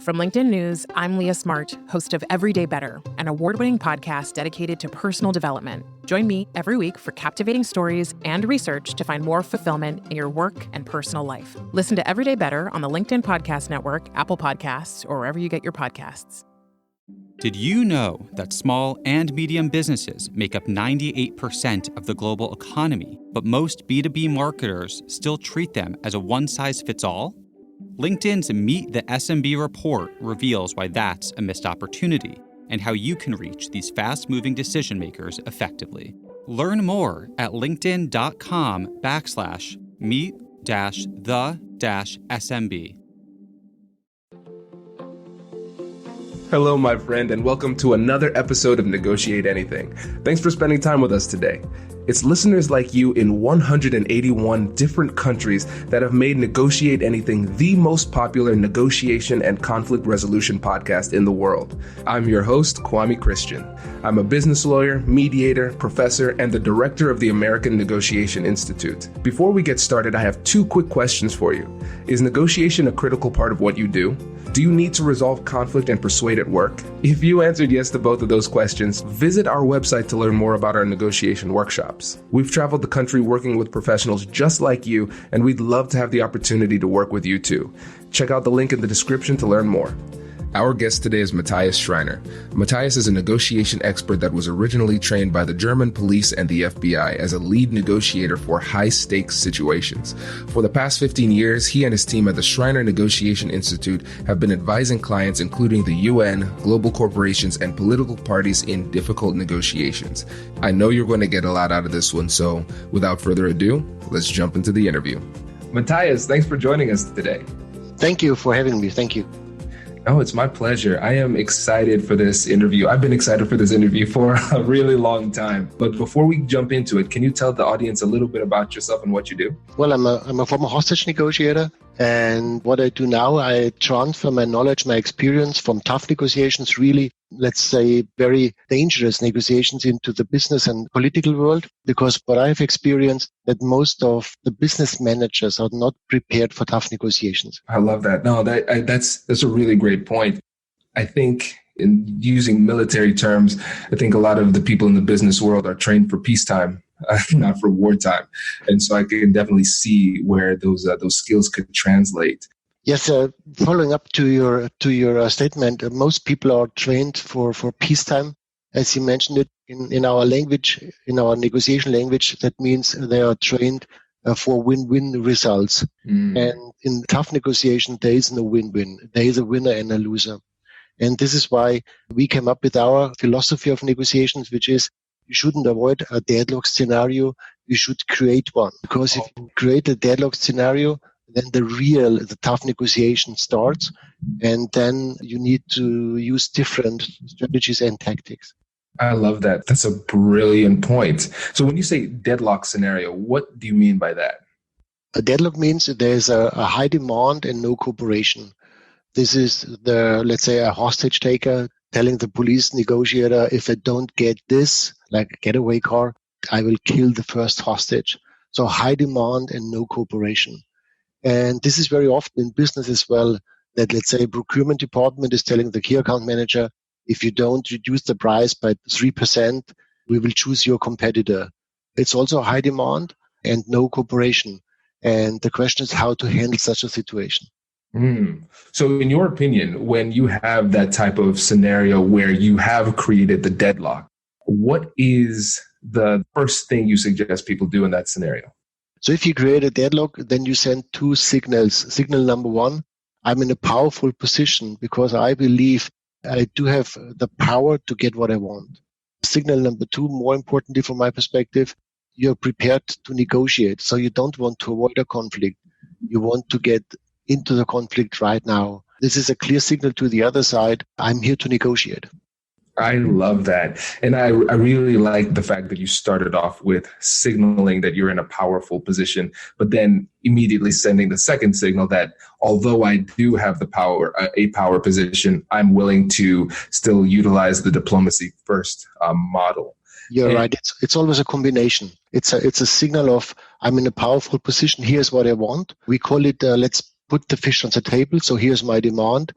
From LinkedIn News, I'm Leah Smart, host of Everyday Better, an award-winning podcast dedicated to personal development. Join me every week for captivating stories and research to find more fulfillment in your work and personal life. Listen to Everyday Better on the LinkedIn Podcast Network, Apple Podcasts, or wherever you get your podcasts. Did you know that small and medium businesses make up 98% of the global economy, but most B2B marketers still treat them as a one-size-fits-all? LinkedIn's Meet the SMB report reveals why that's a missed opportunity and how you can reach these fast-moving decision makers effectively. Learn more at linkedin.com/meet-the-SMB. Hello, my friend, and welcome to another episode of Negotiate Anything. Thanks for spending time with us today. It's listeners like you in 181 different countries that have made Negotiate Anything the most popular negotiation and conflict resolution podcast in the world. I'm your host, Kwame Christian. I'm a business lawyer, mediator, professor, and the director of the American Negotiation Institute. Before we get started, I have two quick questions for you. Is negotiation a critical part of what you do? Do you need to resolve conflict and persuade at work? If you answered yes to both of those questions, visit our website to learn more about our negotiation workshops. We've traveled the country working with professionals just like you, and we'd love to have the opportunity to work with you too. Check out the link in the description to learn more. Our guest today is Matthias Schranner. Matthias is a negotiation expert that was originally trained by the German police and the FBI as a lead negotiator for high-stakes situations. For the past 15 years, he and his team at the Schranner Negotiation Institute have been advising clients including the UN, global corporations, and political parties in difficult negotiations. I know you're going to get a lot out of this one, so without further ado, let's jump into the interview. Matthias, thanks for joining us today. Thank you for having me. Thank you. Oh, it's my pleasure. I am excited for this interview. I've been excited for this interview for a really long time. But before we jump into it, can you tell the audience a little bit about yourself and what you do? Well, I'm a former hostage negotiator. And what I do now, I transfer my knowledge, my experience from tough negotiations, really, let's say, very dangerous negotiations into the business and political world. Because what I've experienced, that most of the business managers are not prepared for tough negotiations. I love that. No, that's a really great point. I think in using military terms, I think a lot of the people in the business world are trained for peacetime. Not for wartime. And so I can definitely see where those skills could translate. Yes, following up to your statement, most people are trained for peacetime. As you mentioned it in our language, in our negotiation language, that means they are trained for win-win results. And in tough negotiation, there is no win-win. There is a winner and a loser. And this is why we came up with our philosophy of negotiations, which is you shouldn't avoid a deadlock scenario. You should create one. Because if you create a deadlock scenario, then the tough negotiation starts. And then you need to use different strategies and tactics. I love that. That's a brilliant point. So when you say deadlock scenario, what do you mean by that? A deadlock means there's a high demand and no cooperation. This is let's say, a hostage taker telling the police negotiator, if I don't get this, like a getaway car, I will kill the first hostage. So high demand and no cooperation. And this is very often in business as well, that let's say a procurement department is telling the key account manager, if you don't reduce the price by 3%, we will choose your competitor. It's also high demand and no cooperation. And the question is how to handle such a situation. So in your opinion, when you have that type of scenario where you have created the deadlock, what is the first thing you suggest people do in that scenario? So if you create a deadlock, then you send two signals. Signal number one, I'm in a powerful position because I believe I do have the power to get what I want. Signal number two, more importantly from my perspective, you're prepared to negotiate. So you don't want to avoid a conflict. You want to get into the conflict right now. This is a clear signal to the other side. I'm here to negotiate. I love that. And I really like the fact that you started off with signaling that you're in a powerful position, but then immediately sending the second signal that although I do have the power, a power position, I'm willing to still utilize the diplomacy first model. You're right. It's always a combination. It's a signal of I'm in a powerful position. Here's what I want. We call it let's put the fish on the table. So here's my demand.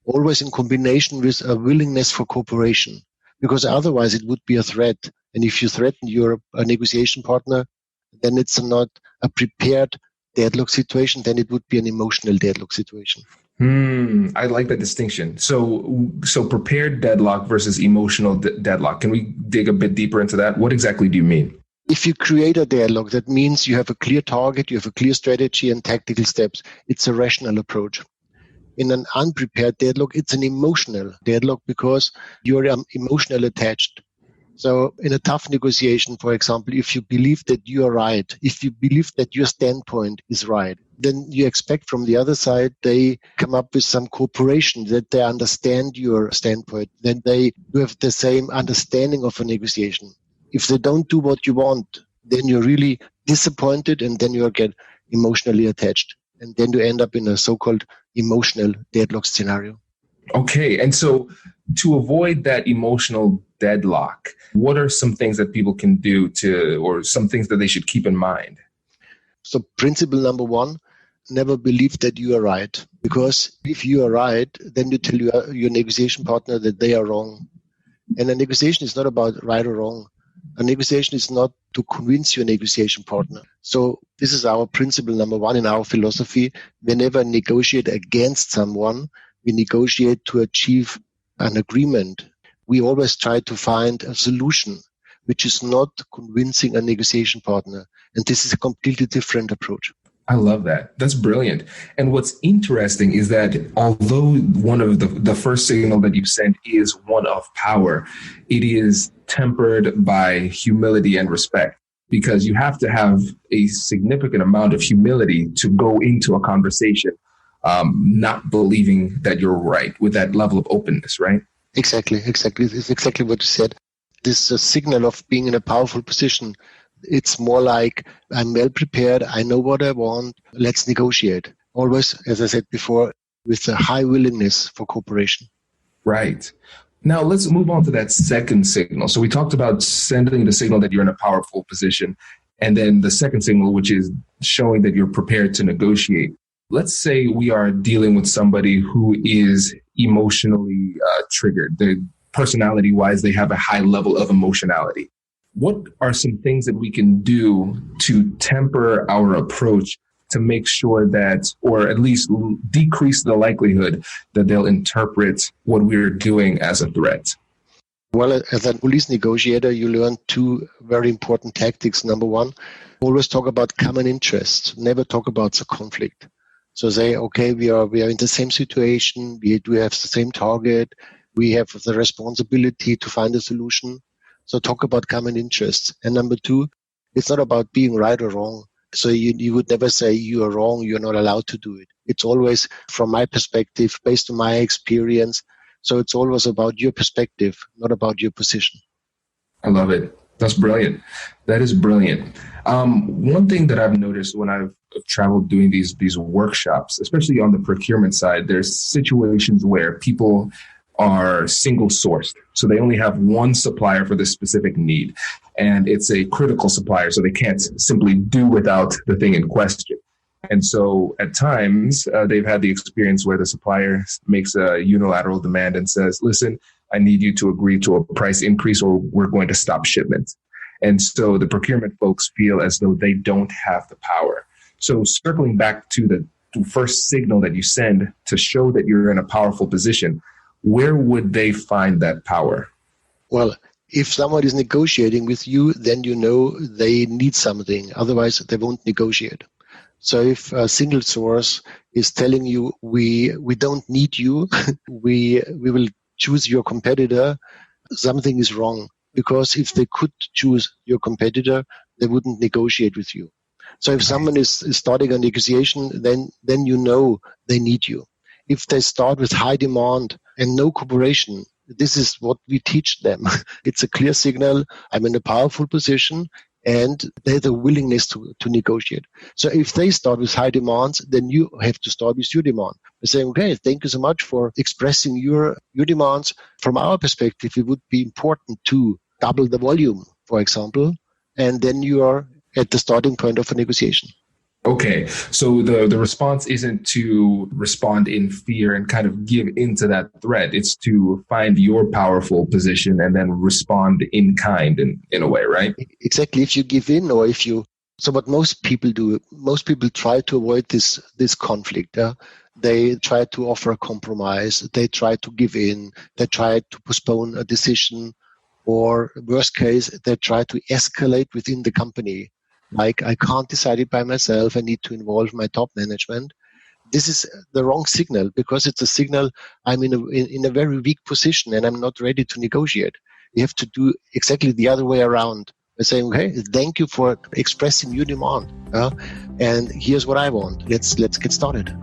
always in combination with a willingness for cooperation, because otherwise it would be a threat. And if you threaten your negotiation partner, then it's not a prepared deadlock situation, then it would be an emotional deadlock situation. I like that distinction. So prepared deadlock versus emotional deadlock. Can we dig a bit deeper into that? What exactly do you mean? If you create a deadlock, that means you have a clear target, you have a clear strategy and tactical steps. It's a rational approach. In an unprepared deadlock, it's an emotional deadlock because you're emotionally attached. So in a tough negotiation, for example, if you believe that you are right, if you believe that your standpoint is right, then you expect from the other side they come up with some cooperation, that they understand your standpoint, that they have the same understanding of a negotiation. If they don't do what you want, then you're really disappointed and then you get emotionally attached. And then you end up in a so-called emotional deadlock scenario. Okay. And so to avoid that emotional deadlock, what are some things that people can do or some things that they should keep in mind? So principle number one, never believe that you are right. Because if you are right, then you tell your negotiation partner that they are wrong. And a negotiation is not about right or wrong. A negotiation is not to convince your negotiation partner. So this is our principle number one in our philosophy. We never negotiate against someone. We negotiate to achieve an agreement. We always try to find a solution which is not convincing a negotiation partner. And this is a completely different approach. I love that. That's brilliant. And what's interesting is that although one of the first signal that you send is one of power, it is tempered by humility and respect, because you have to have a significant amount of humility to go into a conversation, not believing that you're right, with that level of openness, right? Exactly. It's exactly what you said. This signal of being in a powerful position, it's more like I'm well prepared. I know what I want. Let's negotiate. Always, as I said before, with a high willingness for cooperation. Right. Now let's move on to that second signal. So we talked about sending the signal that you're in a powerful position. And then the second signal, which is showing that you're prepared to negotiate. Let's say we are dealing with somebody who is emotionally triggered. Personality-wise, they have a high level of emotionality. What are some things that we can do to temper our approach to make sure that, or at least decrease the likelihood that they'll interpret what we're doing as a threat? Well, as a police negotiator, you learn two very important tactics. Number one, always talk about common interests. Never talk about the conflict. So say, okay, we are in the same situation. We have the same target. We have the responsibility to find a solution. So talk about common interests. And number two, it's not about being right or wrong. So you would never say you are wrong, you're not allowed to do it. It's always, from my perspective, based on my experience. So it's always about your perspective, not about your position. I love it. That's brilliant. That is brilliant. One thing that I've noticed when I've traveled doing these workshops, especially on the procurement side, there's situations where people are single sourced. So they only have one supplier for this specific need. And it's a critical supplier, so they can't simply do without the thing in question. And so at times they've had the experience where the supplier makes a unilateral demand and says, listen, I need you to agree to a price increase or we're going to stop shipment. And so the procurement folks feel as though they don't have the power. So circling back to the first signal that you send to show that you're in a powerful position, where would they find that power? Well, if someone is negotiating with you, then you know they need something. Otherwise, they won't negotiate. So if a single source is telling you, we don't need you, we will choose your competitor, something is wrong. Because if they could choose your competitor, they wouldn't negotiate with you. So if someone is starting a negotiation, then you know they need you. If they start with high demand and no cooperation, this is what we teach them. It's a clear signal. I'm in a powerful position and they have the willingness to negotiate. So if they start with high demands, then you have to start with your demand. By saying, okay, thank you so much for expressing your demands. From our perspective, it would be important to double the volume, for example, and then you are at the starting point of a negotiation. Okay, so the response isn't to respond in fear and kind of give into that threat. It's to find your powerful position and then respond in kind in a way, right? Exactly. If you give in, or if you, so what most people do, most people try to avoid this conflict. They try to offer a compromise. They try to give in. They try to postpone a decision, or worst case, they try to escalate within the company. Like, I can't decide it by myself. I need to involve my top management. This is the wrong signal, because it's a signal I'm in a very weak position and I'm not ready to negotiate. You have to do exactly the other way around by saying, "Hey, thank you for expressing your demand, and here's what I want. Let's get started."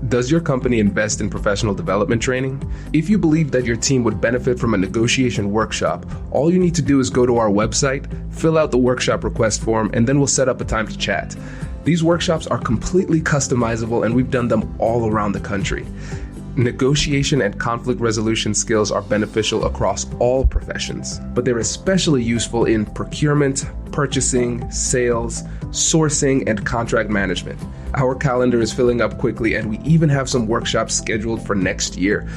Does your company invest in professional development training? If you believe that your team would benefit from a negotiation workshop, all you need to do is go to our website, fill out the workshop request form, and then we'll set up a time to chat. These workshops are completely customizable, and we've done them all around the country. Negotiation and conflict resolution skills are beneficial across all professions, but they're especially useful in procurement, purchasing, sales, sourcing, and contract management. Our calendar is filling up quickly, and we even have some workshops scheduled for next year.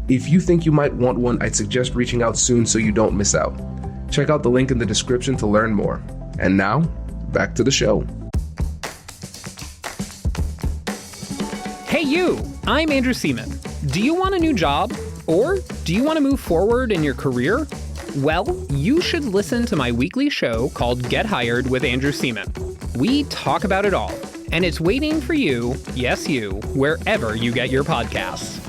If you think you might want one, I'd suggest reaching out soon so you don't miss out. Check out the link in the description to learn more. And now, back to the show. Hey you, I'm Andrew Seaman. Do you want a new job? Or do you want to move forward in your career? Well, you should listen to my weekly show called Get Hired with Andrew Seaman. We talk about it all, and it's waiting for you, yes you, wherever you get your podcasts.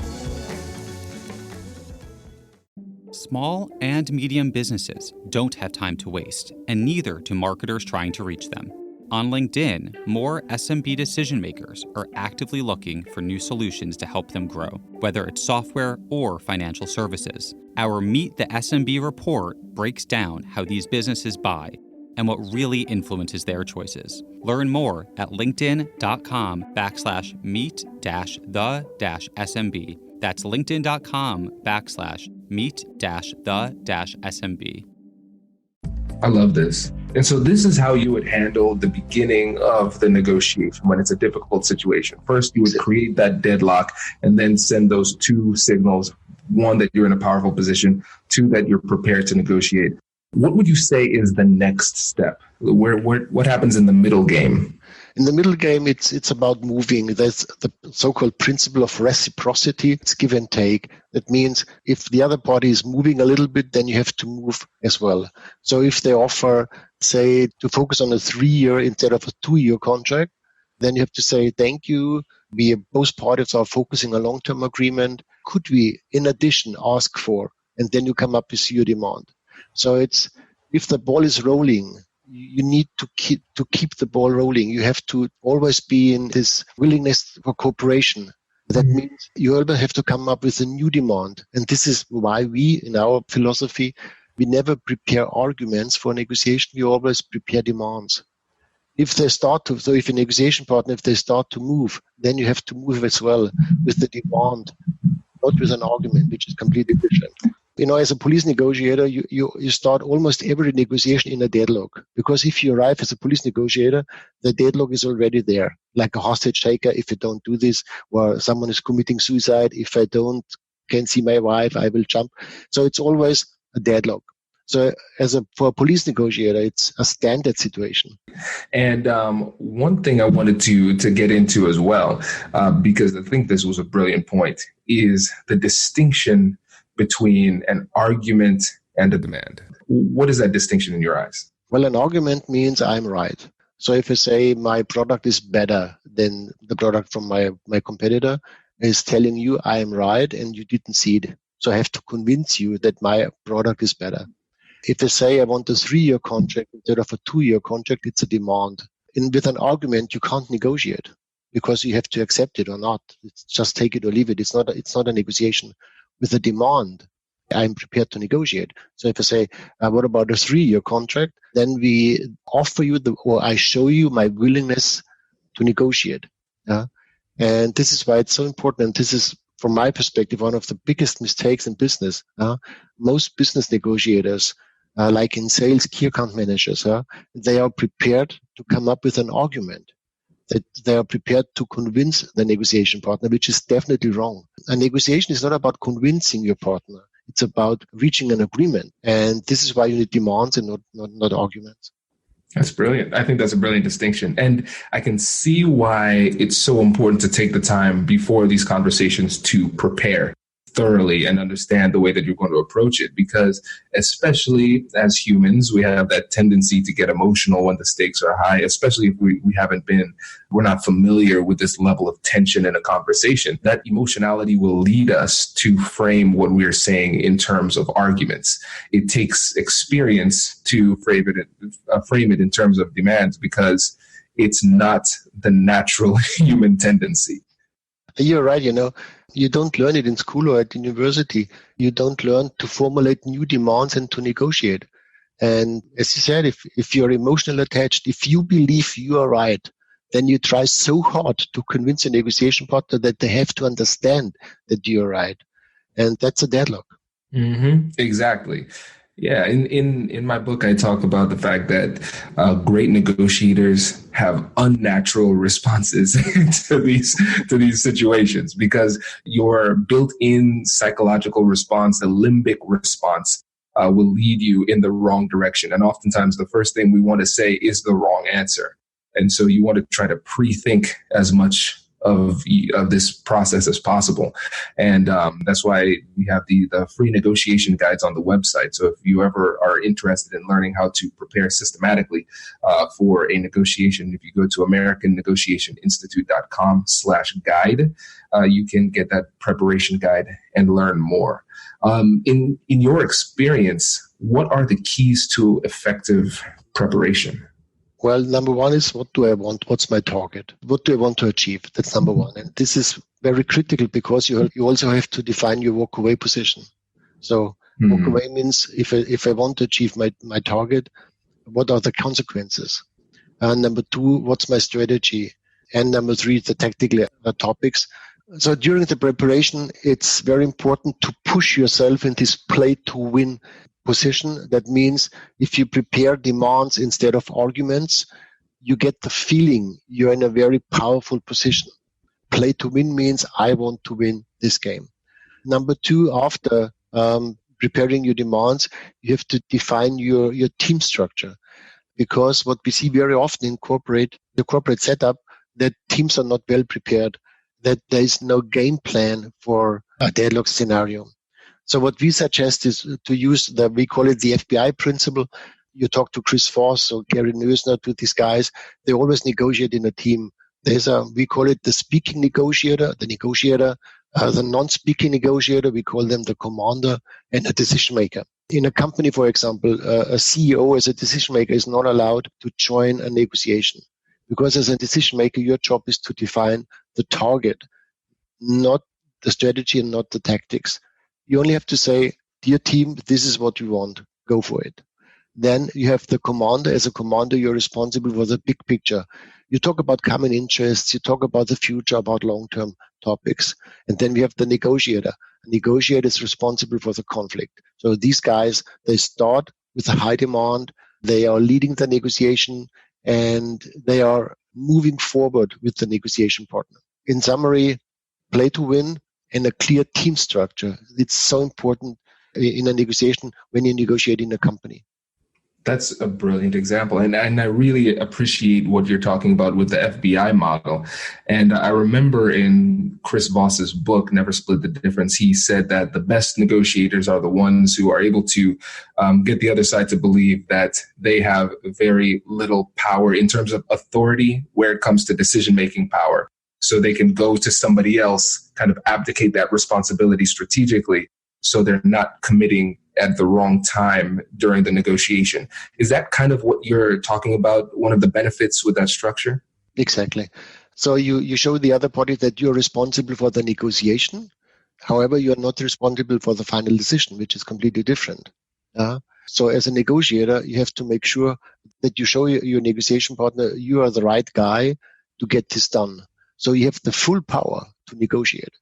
Small and medium businesses don't have time to waste, and neither do marketers trying to reach them. On LinkedIn, more SMB decision makers are actively looking for new solutions to help them grow, whether it's software or financial services. Our Meet the SMB report breaks down how these businesses buy and what really influences their choices. Learn more at linkedin.com/meet-the-SMB. That's linkedin.com/meet-the-SMB. I love this. And so this is how you would handle the beginning of the negotiation when it's a difficult situation. First, you would create that deadlock and then send those two signals. One, that you're in a powerful position. Two, that you're prepared to negotiate. What would you say is the next step? What happens in the middle game? In the middle game, it's about moving. There's the so-called principle of reciprocity. It's give and take. That means if the other party is moving a little bit, then you have to move as well. So if they offer, say, to focus on a 3-year instead of a 2-year contract, then you have to say, thank you. Both parties are focusing on a long-term agreement. Could we, in addition, ask for? And then you come up with your demand. So it's, if the ball is rolling, you need to keep the ball rolling. You have to always be in this willingness for cooperation. That means you always have to come up with a new demand. And this is why we, in our philosophy, we never prepare arguments for negotiation. We always prepare demands. If a negotiation partner, if they start to move, then you have to move as well with the demand, not with an argument, which is completely different. As a police negotiator, you start almost every negotiation in a deadlock. Because if you arrive as a police negotiator, the deadlock is already there. Like a hostage taker, if you don't do this, or someone is committing suicide, if I can see my wife, I will jump. So it's always a deadlock. So for a police negotiator, it's a standard situation. And one thing I wanted to get into as well, because I think this was a brilliant point, is the distinction between an argument and a demand. What is that distinction in your eyes? Well, an argument means I'm right. So if I say my product is better than the product from my competitor, is telling you I am right and you didn't see it. So I have to convince you that my product is better. If I say I want a 3-year contract instead of a 2-year contract, it's a demand. And with an argument, you can't negotiate because you have to accept it or not. It's just take it or leave it. It's not a negotiation. With a demand, I'm prepared to negotiate. So if I say, what about a 3-year contract? Then we offer you or I show you my willingness to negotiate. And this is why it's so important. And this is, from my perspective, one of the biggest mistakes in business. Most business negotiators, like in sales, key account managers, they are prepared to come up with an argument. that they are prepared to convince the negotiation partner, which is definitely wrong. A negotiation is not about convincing your partner. It's about reaching an agreement. And this is why you need demands and not arguments. That's brilliant. I think that's a brilliant distinction. And I can see why it's so important to take the time before these conversations to prepare thoroughly and understand the way that you're going to approach it, because especially as humans, we have that tendency to get emotional when the stakes are high, especially if we're not familiar with this level of tension in a conversation. That emotionality will lead us to frame what we're saying in terms of arguments. It takes experience to frame it in terms of demands, because it's not the natural human tendency. You're right. You don't learn it in school or at university. You don't learn to formulate new demands and to negotiate. And as you said, if you're emotionally attached, if you believe you are right, then you try so hard to convince a negotiation partner that they have to understand that you're right. And that's a deadlock. Mm-hmm. Exactly. Yeah, in my book, I talk about the fact that great negotiators have unnatural responses to these situations, because your built-in psychological response, the limbic response, will lead you in the wrong direction. And oftentimes, the first thing we want to say is the wrong answer. And so you want to try to pre-think as much of this process as possible. And that's why we have the free negotiation guides on the website. So if you ever are interested in learning how to prepare systematically for a negotiation, if you go to AmericanNegotiationInstitute.com/guide, you can get that preparation guide and learn more. In your experience, what are the keys to effective preparation? Well, number one is, what do I want? What's my target? What do I want to achieve? That's number one. And this is very critical, because you also have to define your walk-away position. So walk-away means if I want to achieve my target, what are the consequences? And number two, what's my strategy? And number three, the tactical topics. So during the preparation, it's very important to push yourself in this play-to-win position. That means if you prepare demands instead of arguments, you get the feeling you're in a very powerful position. Play to win means I want to win this game. Number two, after preparing your demands, you have to define your team structure, because what we see very often in the corporate setup, that teams are not well prepared, that there is no game plan for a deadlock scenario. So what we suggest is to use we call it the FBI principle. You talk to Chris Voss or Gary Neusner, to these guys, they always negotiate in a team. We call it the speaking negotiator, the non-speaking negotiator, we call them the commander, and a decision maker. In a company, for example, a CEO as a decision maker is not allowed to join a negotiation, because as a decision maker, your job is to define the target, not the strategy and not the tactics. You only have to say, dear team, this is what you want. Go for it. Then you have the commander. As a commander, you're responsible for the big picture. You talk about common interests. You talk about the future, about long-term topics. And then we have the negotiator. A negotiator is responsible for the conflict. So these guys, they start with a high demand. They are leading the negotiation, and they are moving forward with the negotiation partner. In summary, play to win and a clear team structure. It's so important in a negotiation when you negotiate in a company. That's a brilliant example. And I really appreciate what you're talking about with the FBI model. And I remember in Chris Voss's book, Never Split the Difference, he said that the best negotiators are the ones who are able to get the other side to believe that they have very little power in terms of authority where it comes to decision-making power. So they can go to somebody else, kind of abdicate that responsibility strategically, so they're not committing at the wrong time during the negotiation. Is that kind of what you're talking about, one of the benefits with that structure? Exactly. So you show the other party that you're responsible for the negotiation. However, you're not responsible for the final decision, which is completely different. So as a negotiator, you have to make sure that you show your negotiation partner you are the right guy to get this done. So you have the full power to negotiate.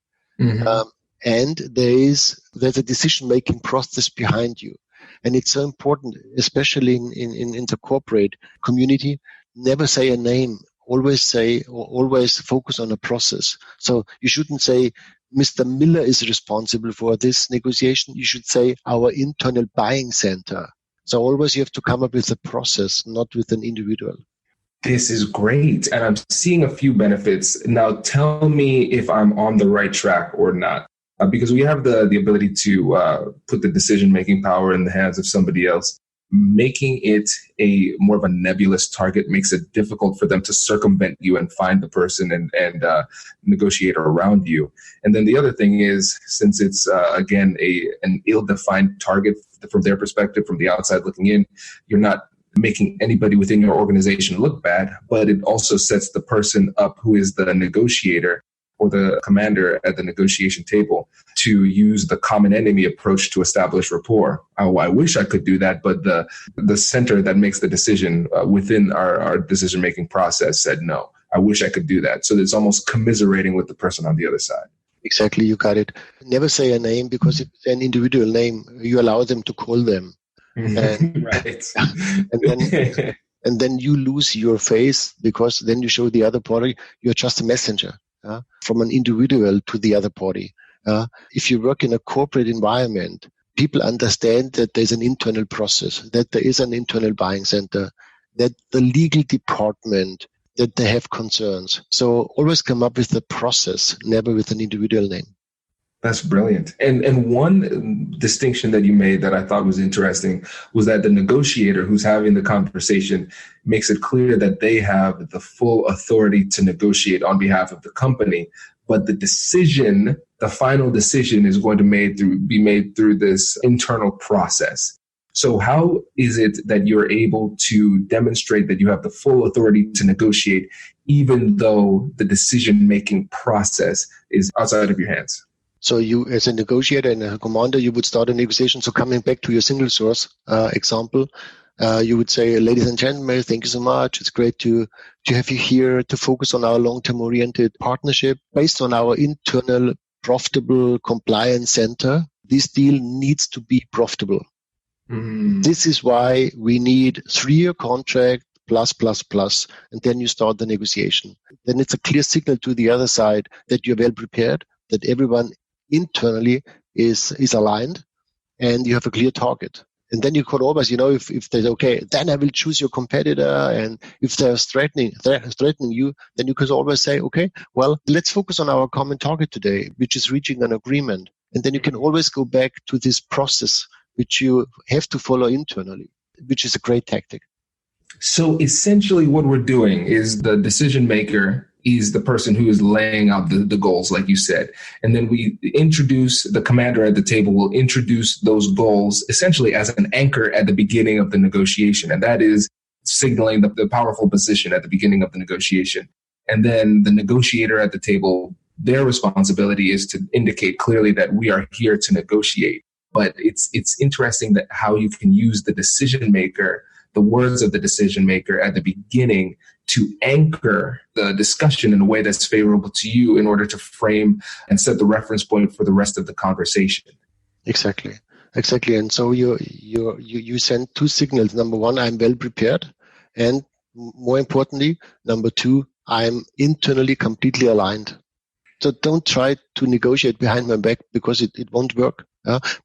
Mm-hmm. And there's a decision-making process behind you. And it's so important, especially in the corporate community. Never say a name always focus on a process. So you shouldn't say, Mr. Miller is responsible for this negotiation. You should say our internal buying center. So always you have to come up with a process, not with an individual. This is great. And I'm seeing a few benefits. Now tell me if I'm on the right track or not. Because we have the ability to put the decision-making power in the hands of somebody else. Making it a more of a nebulous target makes it difficult for them to circumvent you and find the person and negotiate around you. And then the other thing is, since it's, again, an ill-defined target from their perspective, from the outside looking in, you're not making anybody within your organization look bad, but it also sets the person up who is the negotiator or the commander at the negotiation table to use the common enemy approach to establish rapport. Oh, I wish I could do that, but the center that makes the decision within our decision-making process said, no, I wish I could do that. So it's almost commiserating with the person on the other side. Exactly, you got it. Never say a name, because if it's an individual name, you allow them to call them. And, right. and then you lose your face, because then you show the other party you're just a messenger. From an individual to the other party. If you work in a corporate environment, people understand that there's an internal process, that there is an internal buying center, that the legal department, that they have concerns. So always come up with the process, never with an individual name. That's brilliant. And one distinction that you made that I thought was interesting was that the negotiator who's having the conversation makes it clear that they have the full authority to negotiate on behalf of the company. But the final decision is going to be made through this internal process. So how is it that you're able to demonstrate that you have the full authority to negotiate, even though the decision-making process is outside of your hands? So you, as a negotiator and a commander, you would start a negotiation. So coming back to your single source example, you would say, ladies and gentlemen, thank you so much. It's great to have you here to focus on our long-term oriented partnership based on our internal profitable compliance center. This deal needs to be profitable. This is why we need 3-year contract plus, and then you start the negotiation. Then it's a clear signal to the other side that you're well prepared, that everyone internally is aligned, and you have a clear target. And then you could always, if there's okay, then I will choose your competitor. And if they're threatening you, then you could always say, okay, well, let's focus on our common target today, which is reaching an agreement. And then you can always go back to this process, which you have to follow internally, which is a great tactic. So essentially what we're doing is the decision maker is the person who is laying out the goals, like you said. And then we introduce the commander at the table will introduce those goals essentially as an anchor at the beginning of the negotiation. And that is signaling the powerful position at the beginning of the negotiation. And then the negotiator at the table, their responsibility is to indicate clearly that we are here to negotiate. But it's interesting that how you can use the decision maker, the words of the decision maker at the beginning to anchor the discussion in a way that's favorable to you in order to frame and set the reference point for the rest of the conversation. Exactly. And so you send 2 signals. Number 1, I'm well prepared. And more importantly, number 2, I'm internally completely aligned. So don't try to negotiate behind my back, because it won't work.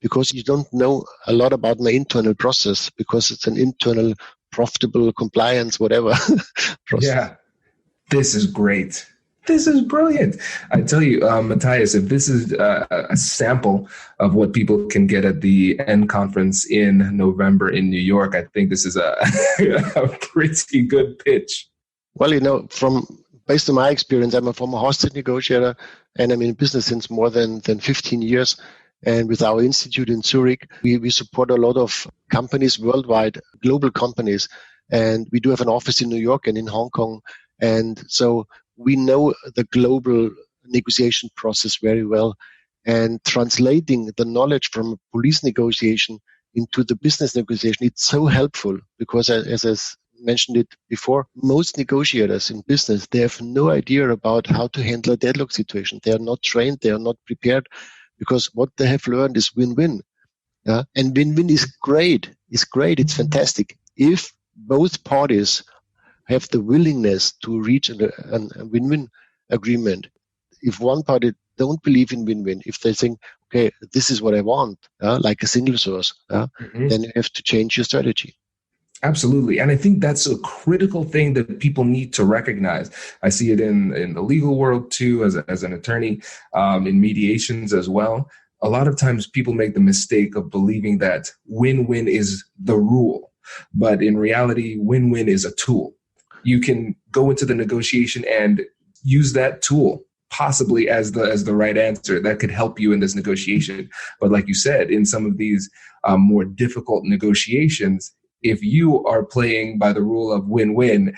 Because you don't know a lot about my internal process, because it's an internal profitable compliance, whatever. process. Yeah, this is great. This is brilliant. I tell you, Matthias, if this is a sample of what people can get at the END conference in November in New York, I think this is a pretty good pitch. Well, based on my experience, I'm a former hostage negotiator, and I'm in business since more than 15 years. And with our institute in Zurich, we support a lot of companies worldwide, global companies. And we do have an office in New York and in Hong Kong. And so we know the global negotiation process very well. And translating the knowledge from a police negotiation into the business negotiation, it's so helpful, because as I mentioned it before, most negotiators in business, they have no idea about how to handle a deadlock situation. They are not trained. They are not prepared. Because what they have learned is win-win. And win-win is great. It's fantastic if both parties have the willingness to reach a win-win agreement. If one party don't believe in win-win, if they think, okay, this is what I want, like a single source, then you have to change your strategy. Absolutely. And I think that's a critical thing that people need to recognize. I see it in the legal world too, as an attorney, in mediations as well. A lot of times people make the mistake of believing that win-win is the rule, but in reality, win-win is a tool. You can go into the negotiation and use that tool possibly as the right answer that could help you in this negotiation. But like you said, in some of these more difficult negotiations, if you are playing by the rule of win-win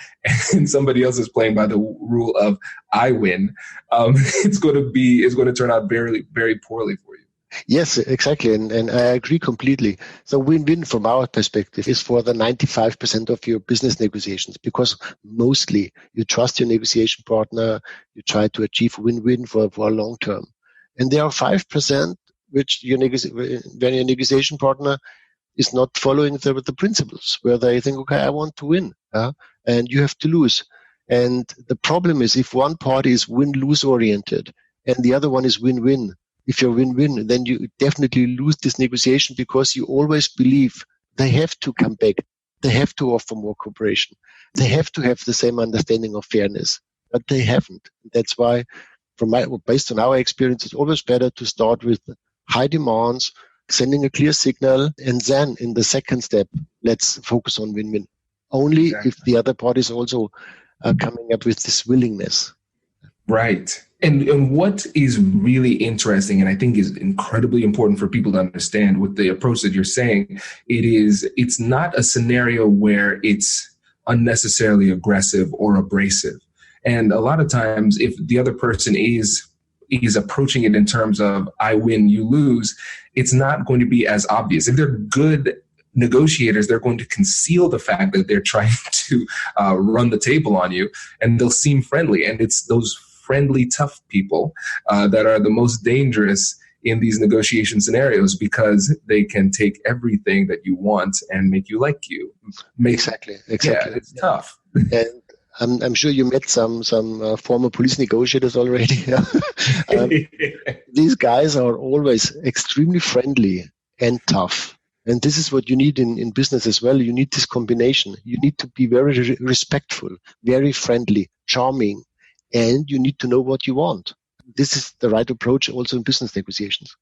and somebody else is playing by the rule of I win, it's going to turn out very, very poorly for you. Yes, exactly. And I agree completely. So win-win from our perspective is for the 95% of your business negotiations, because mostly you trust your negotiation partner, you try to achieve win-win for a long term. And there are 5% which when your negotiation partner is not following the principles, where they think, okay, I want to win, and you have to lose. And the problem is if one party is win-lose oriented and the other one is win-win, if you're win-win, then you definitely lose this negotiation, because you always believe they have to come back. They have to offer more cooperation. They have to have the same understanding of fairness, but they haven't. That's why, based on our experience, it's always better to start with high demands, sending a clear signal, and then in the second step, let's focus on win-win. Only if the other party is also coming up with this willingness. Right. And what is really interesting, and I think is incredibly important for people to understand with the approach that you're saying, it's not a scenario where it's unnecessarily aggressive or abrasive. And a lot of times, if the other person is approaching it in terms of I win, you lose, it's not going to be as obvious. If they're good negotiators, they're going to conceal the fact that they're trying to run the table on you, and they'll seem friendly. And it's those friendly, tough people that are the most dangerous in these negotiation scenarios, because they can take everything that you want and make you like you. Exactly. Yeah, it's tough. And I'm sure you met some former police negotiators already. These guys are always extremely friendly and tough. And this is what you need in business as well. You need this combination. You need to be very respectful, very friendly, charming, and you need to know what you want. This is the right approach also in business negotiations.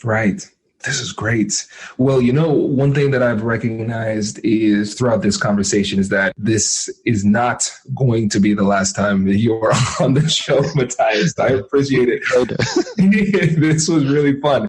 Right. This is great. Well, one thing that I've recognized is throughout this conversation is that this is not going to be the last time that you're on the show, Matthias. I appreciate it. This was really fun.